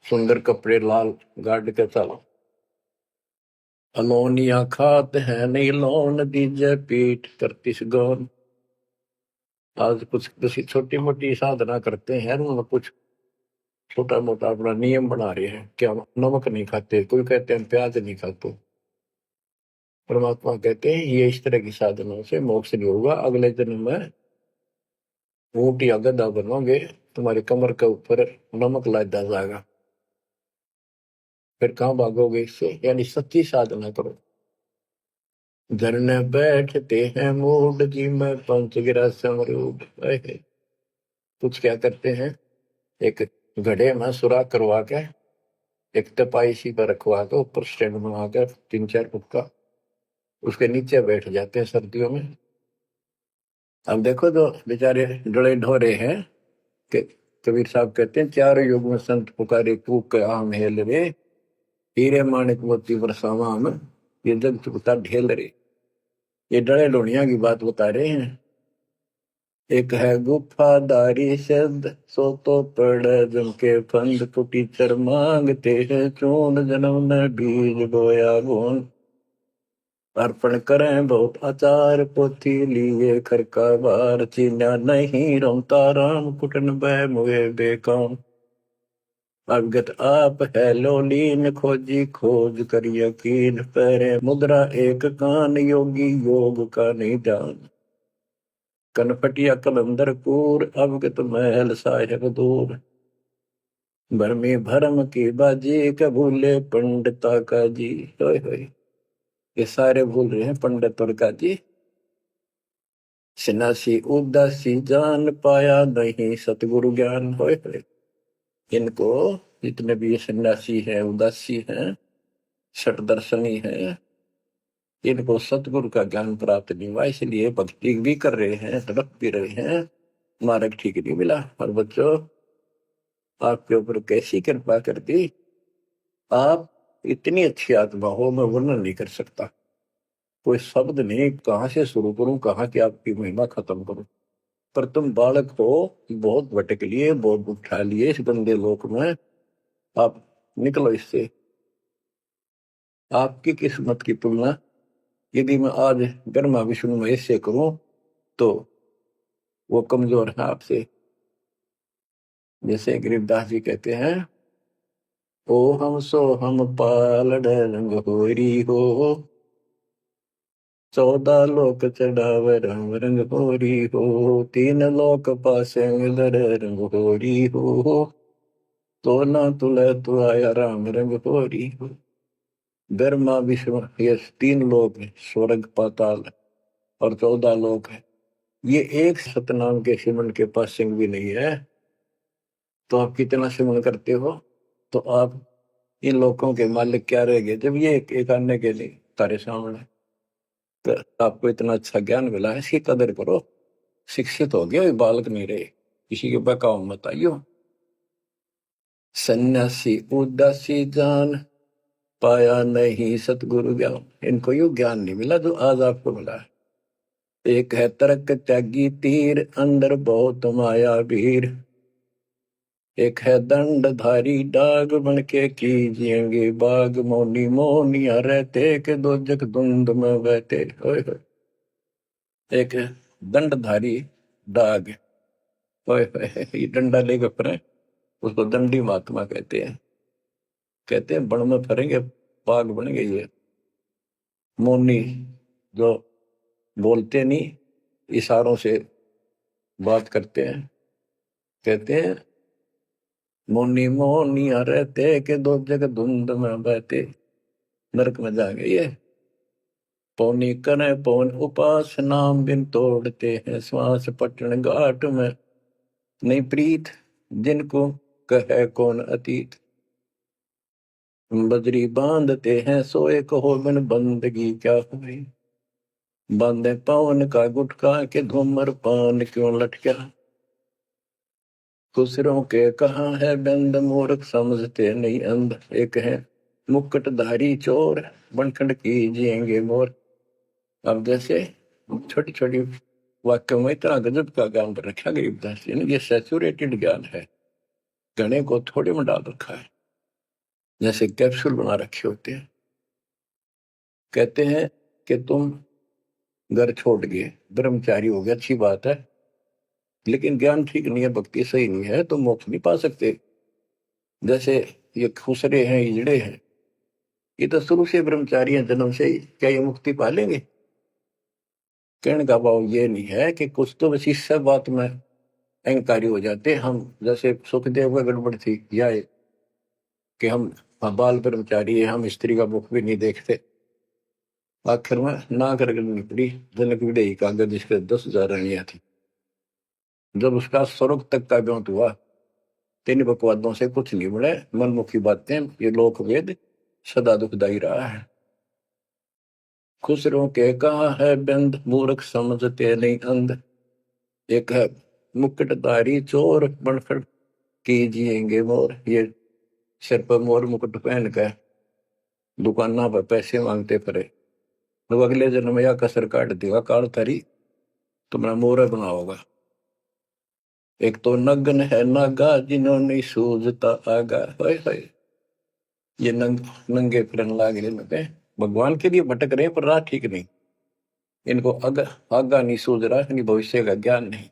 [SPEAKER 1] सुंदर कपड़े लाल गाड़ के चलो। अलोनिया खात है नहीं लोन, दीजे पीठ करतीस गौन। आज कुछ किसी छोटी मोटी साधना करते हैं, उनमें कुछ छोटा मोटा अपना नियम बना रहे हैं, क्या नमक नहीं खाते, कोई कहते हैं प्याज नहीं खाते। परमात्मा कहते हैं ये इस तरह की साधनों से मोक्ष नहीं होगा, अगले जन्म में ऊंट या गधा बनोगे, तुम्हारी कमर के ऊपर नमक लादा जाएगा, फिर कहां भागोगे इससे। यानी सच्ची साधना करो। धरने बैठते हैं मूड, जी में पंच गिरा समरूड। कुछ क्या करते हैं, एक घड़े में सुराख करवा के, एक तपाई सी पर रखवा के, ऊपर स्टैंड बना कर 3 4 फुट का, उसके नीचे बैठ जाते हैं सर्दियों में। अब देखो जो बेचारे डड़े ढोरे हैं, कि कबीर साहब कहते हैं, 4 युग में संत पुकारे, कूक के आम हेल रे। हीरे माणिक मोती बरसावा हम, ये जग चुकता ढेल रे। ये डड़े ढोनिया की बात बता रहे हैं। एक है गुफादारी शब्द, सो तो पड़ जम के फंद। कुटीचर मांगते हैं चून, जन्म ने बीज बोया गुण। अर्पण करें बहुत आचार, पोथी लिए खर का बार। चीन्या नहीं रमता राम, कुटन बह मुए बेकाम। अवगत आप है लोलीन, खोजी खोज कर यकीन। पैरे मुद्रा एक कान, योगी योग का नहीं ध्यान। कनपटिया कलंदर पूर, अवगत महल साहेब दूर। भरमी भरम की बाजी, कबूले पंडिता का जी। होय होय, ये सारे भूल रहे हैं पंडित और का जी। सन्यासी उदासी जान, पाया नहीं सतगुरु ज्ञान। होय होय, इनको जितने भी सन्यासी हैं, उदासी हैं, शट दर्शनी हैं, इनको सतगुरु का ज्ञान प्राप्त नहीं हुआ, इसलिए भक्ति भी कर रहे हैं, तड़प भी रहे हैं, मार्ग ठीक नहीं मिला। और बच्चों, आपके ऊपर कैसी कृपा कर दी, आप इतनी अच्छी आत्मा हो, मैं वर्णन नहीं कर सकता। कोई शब्द नहीं, कहाँ से शुरू करूं, कहाँ की आपकी महिमा खत्म करूं। पर तुम बालक हो, बहुत भटक लिए, बहुत उठा लिए इस गंदे लोक में। आप निकलो इससे। आपकी किस्मत की तुलना यदि मैं आज ब्रह्मा विष्णु महेश से करूं तो वो कमजोर है आपसे। जैसे गरीबदास जी कहते हैं, ओ हम सो हम पालड़ रंग होरी हो, 14 लोक चढ़ावे रंग रंग होरी हो, 3 लोक पासे दर रंग होरी हो, तो ना तुले तु आया राम रंग होरी हो। ब्रह्मा विष्णु ये 3 लोक है, स्वर्ग पाताल और 14 लोक है। ये एक सतनाम के सिमरन के पास सिंह भी नहीं है। तो आप कितना सिमरन करते हो, तो आप इन लोगों के मालिक क्या रह गए जब ये एक आने के लिए तारे सामने। तो आपको इतना अच्छा ज्ञान मिला है, इसकी कदर करो। शिक्षित हो गए, बालक नहीं रहे, किसी के बहकाव मत आइयो। सन्यासी उदासी जान, पाया नहीं सतगुरु ज्ञान। इनको यो ज्ञान नहीं मिला जो आज आपको मिला है। एक है तर्क त्यागी तीर, अंदर बहुत माया भीर। एक है दंडधारी डाग, बन के कीजिएंगे बाग, मौनी मौनिया रहते के दो जग धुंध में बहते। ओए होए। एक है दंडधारी डाग, ओए होए, ये डंडा लेकर फिरे, उसको दंडी महात्मा कहते हैं। कहते हैं बन में फिरेंगे बाग बनेंगे ये। मौनी, जो बोलते नहीं, इशारों से बात करते हैं। कहते हैं मौनी मौनिया रहते के दो जग धुंध में बहते। नरक में जाएंगे ये। पौनी करे पौन उपास, नाम बिन तोड़ते हैं श्वास, पटन घाट में नहीं प्रीत, जिनको कहे कौन अतीत। बजरी बांधते हैं सोए, कहो बिन बंदगी क्या हुई, बांधे पवन का गुटका के धूमर पान क्यों लटका। खुसरों के कहाँ है बंद, मूर्ख समझते नहीं अंध। एक है मुकुटधारी चोर, बनखंड कीजिएंगे मोर। अब जैसे छोटी छोटी वाक्य में इतना गजब का ज्ञान पर रखा गरीबदास जी ने। ये सैचुरेटेड ज्ञान है, गणे को थोड़े में डाल रखा है, जैसे कैप्सूल बना रखे होते हैं। कहते हैं कि तुम घर छोड़ गए, ब्रह्मचारी हो गया, अच्छी बात है, लेकिन ज्ञान ठीक नहीं है, भक्ति सही नहीं है, तो मोक्ष नहीं पा सकते। जैसे ये खुसरे हैं, इजड़े हैं, ये तो शुरू से ब्रह्मचारी हैं, जन्म से ही, क्या ये मुक्ति पा लेंगे? कहने का भाव ये नहीं है कि कुछ तो बस इस सब बात में अहंकारी हो जाते हम। जैसे सुखदेव का गड़बड़ थी, या कि हम बाल ब्रह्मचारी है, हम स्त्री का मुख भी नहीं देखते। आखिर में ना करके निकली जनक विदेही कागज, जिसके 10,000 रानियां थी। जब उसका स्वर्ग तक का ब्योंत हुआ, 3 बकवादों से कुछ नहीं मिले, मनमुखी बातें, ये लोक वेद सदा दुखदाई रहा है। खुसरों के कहा है बंद, मूर्ख समझते नहीं अंध। एक है मुकुटधारी चोर, बनखड़ कीजिएंगे मोर। ये सिर पर मोर मुकुट पहन कर दुकाना पर पैसे मांगते फिरे, तो अगले जन्म में या कसर काट देगा काल थारी, तुम्हारा मोर बना होगा। एक तो नग्न है नागा, जिन्होंने सूझता आगा। हाय हाय, ये नंगे फिरन लाग रहे, भगवान के लिए भटक रहे पर राह ठीक नहीं। इनको आगा नहीं सूझ रहा, इनकी भविष्य का ज्ञान नहीं।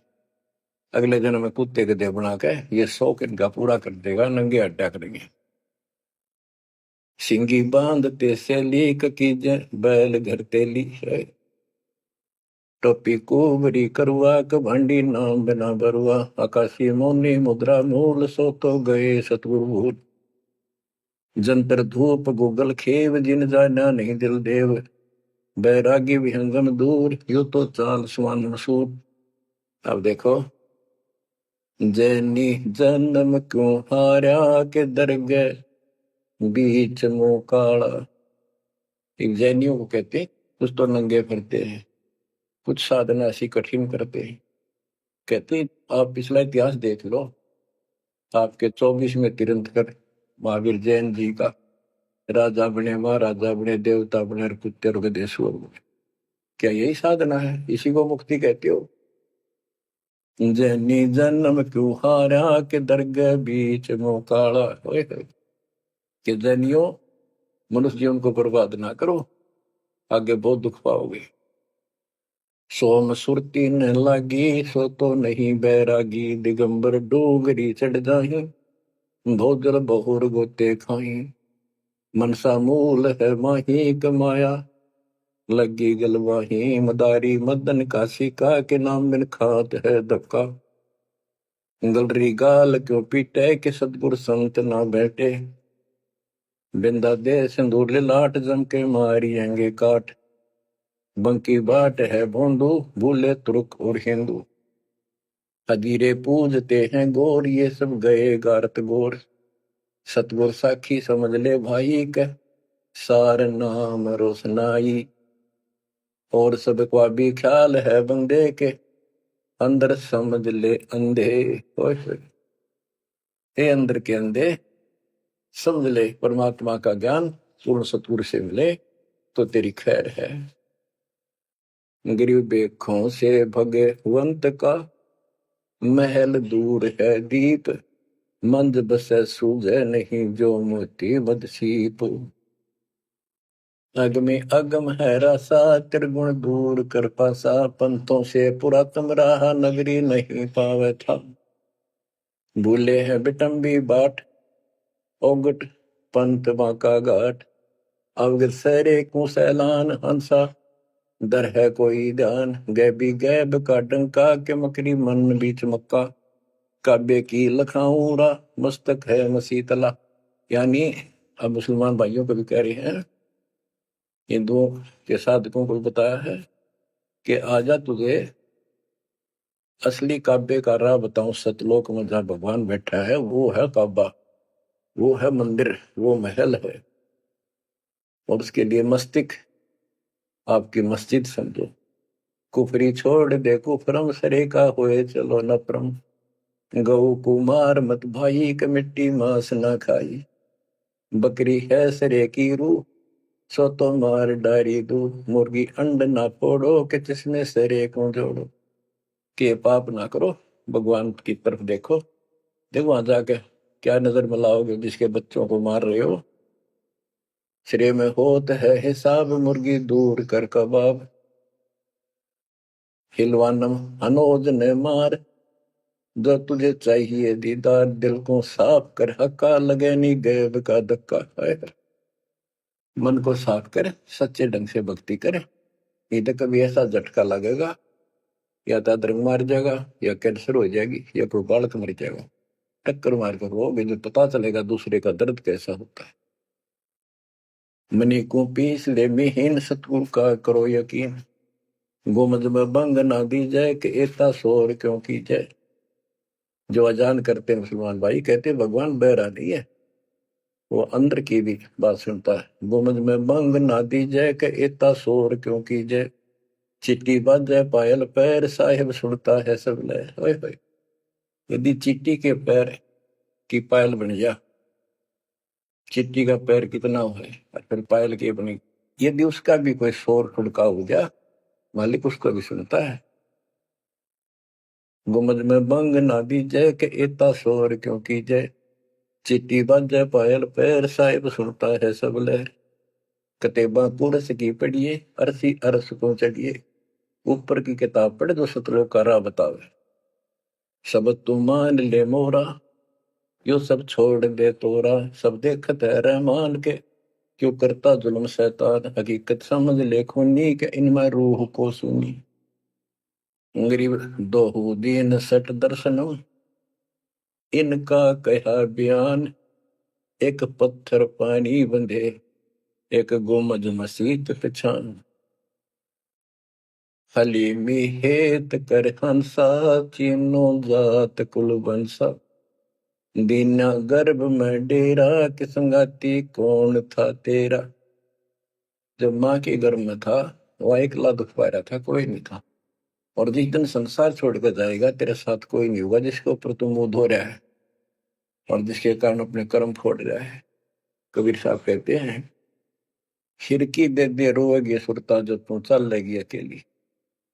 [SPEAKER 1] अगले जन्म में कुत्ते के देह बना के ये शौक इनका पूरा कर देगा, नंगे अड्डा करेंगे। सिंगी बांधते से लीक कीजे, बैल घर तेली है। टोपी कुबरी करुआ, कभांडी नाम बिना बरुआ। आकाशी मोनी मुद्रा मूल, सो तो गए सतगुरु भूल। जंतर धूप गूगल खेव, जिन जाना नहीं दिल देव। बैरागी विहंगम दूर, यू तो चाल सुवन मसूर। अब देखो, जैनी जन्म क्यों हारा, के दरगह बीच मुंह काला। एक जैनियों को कहते हैं, कुछ तो नंगे फिरते हैं, कुछ साधना ऐसी कठिन करते हैं। कहती आप पिछला इतिहास देख लो, आपके 24वें तीर्थंकर महावीर जैन जी का राजा बने, महाराजा बने, देवता बने और कुत्ते और गधेश्वर बने। क्या यही साधना है? इसी को मुक्ति कहते हो? जैनी जन्म क्यों हारा के दरगाह बीच मोकाला। कि जैनियों, मनुष्य जीवन को बर्बाद ना करो, आगे बहुत दुख पाओगे। सोम सुरती न लागी सो तो नहीं बैरागी, दिगंबर डोगरी चढ़ जाही भोजल बहुर गोते खाई। मनसा मूल है माही कमाया लगी गलवाही, मदारी मदन काशी का के नाम बिन खात है धक्का। गलरी गाल क्यों पीटे के सतगुर संत ना बैठे, बिंदा दे सिंदूर लाट जम के मारियेंगे काट। बंकी बाट है भोंदू भूले तुर्क और हिंदू, हदीरे पूजते हैं गोर ये सब गए गारत गोर। सतगुर साखी समझ ले भाई के सार नाम रोशनाई, और सब का भी ख्याल है बंदे के अंदर समझ ले अंधे। हे अंदर के अंधे, समझ ले परमात्मा का ज्ञान पूर्ण सतगुरु से मिले तो तेरी खैर है। गरीब बेखों से भगवंत का महल दूर है दीप, मंद बसे सूझे नहीं जो मोती बदसीप। अग में अगम है रसा त्रिगुण दूर कर पासा, पंथों से पुरातन रहा नगरी नहीं पावे था। भूले हैं बिटम्बी बाट ओगट पंत बांका घाट, अवगत सरे को सैलान हंसा दर है कोई ध्यान। गैबी गैब का डंका के मकरी मन बीच मक्का, काबे की लखाऊरा मस्तक है मसीतला। यानी अब मुसलमान भाइयों को भी कह रहे हैं, हिंदुओं के साधकों को भी बताया है कि आजा तुझे असली काबे का राह बताऊं। सतलोक में जहां भगवान बैठा है वो है काबा, वो है मंदिर, वो महल है। और उसके लिए मस्तिष्क आपकी मस्जिद समझो। कुफरी छोड़ दे कुफरम सरे का होए चलो नफरम, गौ कुमार मत भाई क मिट्टी मांस ना खाई। बकरी है सरे की रूह सो तो मार डारी दूध, मुर्गी अंड ना फोड़ो के जिसमें सरे को जोड़ो। के पाप ना करो, भगवान की तरफ देखो। देखो वहां जाके क्या नजर मिलाओगे जिसके बच्चों को मार रहे हो। श्रेय में होत है हिसाब मुर्गी दूर कर कबाब, हिलवानम अनोज ने मार जो तुझे चाहिए दीदार। दिल को साफ कर हक्का लगे नी गैब का धक्का है। मन को साफ कर, सच्चे ढंग से भक्ति करे, नहीं तो कभी ऐसा झटका लगेगा या तो अदरंग मार जाएगा, या कैंसर हो जाएगी, या कोई बालक मर जाएगा। टक्कर मार कर रोगे जो पता चलेगा दूसरे का दर्द कैसा होता है। मनी को पीस ले मिहीन सतगुरु का करो यकीन, गोमज में बंग ना दी जाए कि एता शोर क्यों की जाए। जो अजान करते मुसलमान भाई कहते भगवान बहरा नहीं है, वो अंदर की भी बात सुनता है। गोमज में बंग ना दी जाए कि एता शोर क्यों की जाए। चिट्टी बज जाए पायल पैर साहिब सुनता है सब लय। यदि चिट्टी के पैर की पायल बन जा, चिट्टी का पैर कितना है और फिर पायल की बनी, यदि उसका भी कोई शोर खुड़का हो जा, मालिक उसको भी सुनता है। गुमज में बंग ना दी जय के इतना शोर क्यों की जय। चिट्टी बज जाए पायल पैर साहिब सुनता है सब लहर। कतेबा कुरस की पढ़िए अरसी अरस को चढ़िए, ऊपर की किताब पढ़े जो सतलोक का राह बतावे। सब तू मान ले मोरा यो सब छोड़ दे तोरा, सब देखत है रहमान के क्यों करता जुल्म शैतान। हकीकत समझ ले खूनी के इनमें रूह को सुनी। गरीब दोहू दीन सट दर्शनम इनका कहा बयान। एक पत्थर पानी बंधे एक गुमज मसीत पहचान। हलीमी हेत कर हंसा चीनो जात कुल बंसा। दीना गर्भ में डेरा कि संगाती कौन था तेरा। जब माँ के गर्भ में था वह अकेला दुख पा रहा था, कोई नहीं था। और जिस दिन संसार छोड़कर जाएगा तेरे साथ कोई नहीं होगा जिसके ऊपर तू मुंह धो रहा है और जिसके कारण अपने कर्म फोड़ रहा है। कबीर साहब कहते हैं, खिड़की दे दे रोएगी सुरता जो तू चल लेगी अकेली।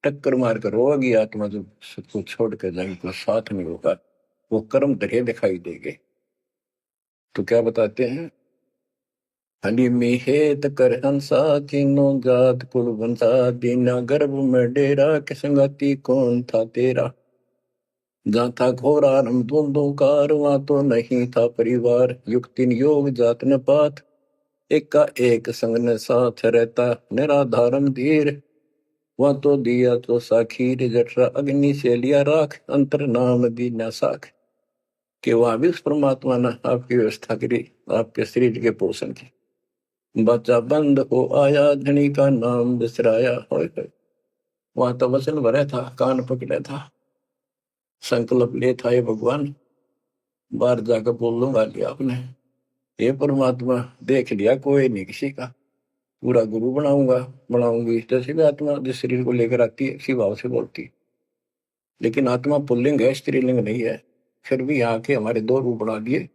[SPEAKER 1] टक्कर मार कर रोएगी आत्मा जो सबको छोड़ कर जाएगी, तो साथ नहीं होगा, वो कर्म तेरे दिखाई देंगे। तो क्या बताते हैं, हनी मिहेत कर हंसा तीनों जात कुल बंसा दीना गर्भ में डेरा के संगति कौन था तेरा। जहाँ था घोर आरंभ धुंधुकार वहां तो नहीं था परिवार। युक्ति योग जात न पात एक का एक संग न साथ रहता निराधारम धीर। वहां तो दिया तो साखीर जठरा अग्नि से लिया राख अंतर नाम दी न साख। कि वहां भी उस परमात्मा ने आपकी व्यवस्था करी आपके शरीर के पोषण की। बच्चा बंद हो आया धनी का नाम बिसराया। वहां तो वचन भरा था, कान पकड़ा था, संकल्प ले था, ये भगवान बाहर जाकर बोल लूंगा लिया आपने। ये परमात्मा देख लिया कोई नहीं किसी का, पूरा गुरु बनाऊंगा बनाऊंगी। जैसे भी आत्मा जिस शरीर को लेकर आती है इसी भाव से बोलती है। लेकिन आत्मा पुल्लिंग है, स्त्रीलिंग नहीं है। फिर भी यहाँ के हमारे दो रूप बना दिए,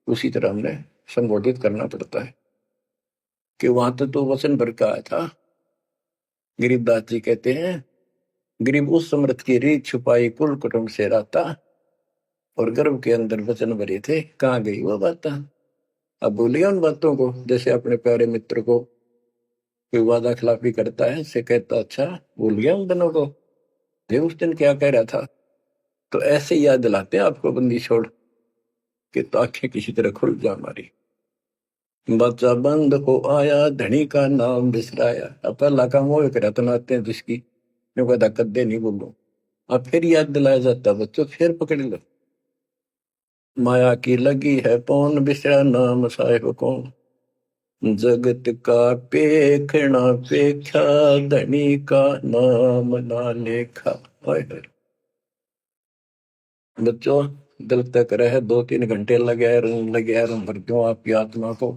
[SPEAKER 1] उसी तरह हमने संबोधित करना पड़ता है। कि वहां तो वचन भर का आया था। गरीबदास जी कहते हैं, गरीब उस समृद्ध की रीत छुपाई कुल कुटुंब से राता और गर्भ के अंदर वचन भरे थे कहाँ गई वो बात। अब भूलिए उन बातों को। जैसे अपने प्यारे मित्र को कोई वादा खिलाफी करता है, से कहता अच्छा भूल गया उन दिनों को, ये उस दिन क्या कह रहा था। तो ऐसे याद दिलाते हैं आपको बंदी छोड़ के, तो आंखें किसी तरह खुल जा हमारी। बच्चा बंद हो आया धनी का नाम बिसराया। अब पहला काम वो रतनाते हैं जिसकी कहता कद्दे नहीं बोलो। अब फिर याद दिलाया जाता बच्चों, फिर पकड़ लो। माया की लगी है पौन बिसरा नाम साहेब कौन। जगत का पेखना पेखा धनी का नाम ना लेखा। बच्चों दिल तक रहे 2-3 घंटे लगे भर दूं आपकी आत्मा को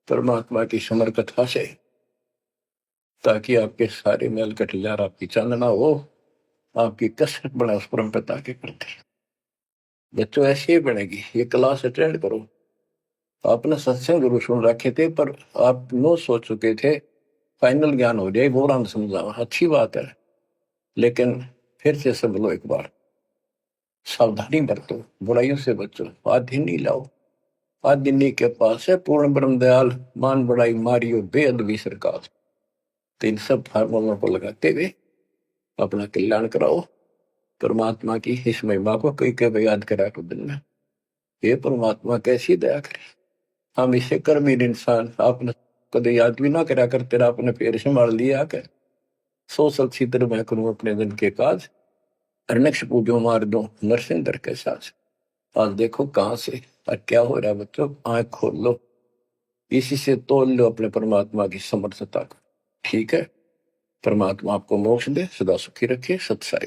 [SPEAKER 1] परमात्मा की समर कथा से, ताकि आपके सारे मेल कटजार आपकी चांदना हो, आपकी कसरत बना उस परम पिता के प्रति। बच्चों ऐसे ही बनेगी। ये क्लास अटेंड करो। आपने सत्संग गुरु सुन रखे थे पर आप नो सोच चुके थे फाइनल ज्ञान हो जाए, गौरान समझा, अच्छी बात है। लेकिन फिर से सब लो एक बार, सावधानी बरतो, बुराइयों से बचो, आधिनी लाओ। आधिनी के पास है पूर्ण ब्रह्म दयाल, मान बड़ाई मारियो बेअदबी सरकार। तो इन सब फार्मूलों को लगाते हुए अपना कल्याण कराओ। परमात्मा की इस महिमा को कई कई याद करा को दिन में, ये परमात्मा कैसी दया करे। हम इसे कर्मीर इंसान आपने कदे याद भी ना करा कर, तेरा अपने पैर संभाल लिया कर। सो सलछित्र मैं करूं अपने दिन के काज, अरनक्ष पूजो मार दो नरसिंदर के साथ। आज देखो कहां से और क्या हो रहा है बच्चों, आंख खोल लो, इसी से तोल लो अपने परमात्मा की समर्थता को। ठीक है, परमात्मा आपको मोक्ष दे, सदा सुखी रखे। सत्साई।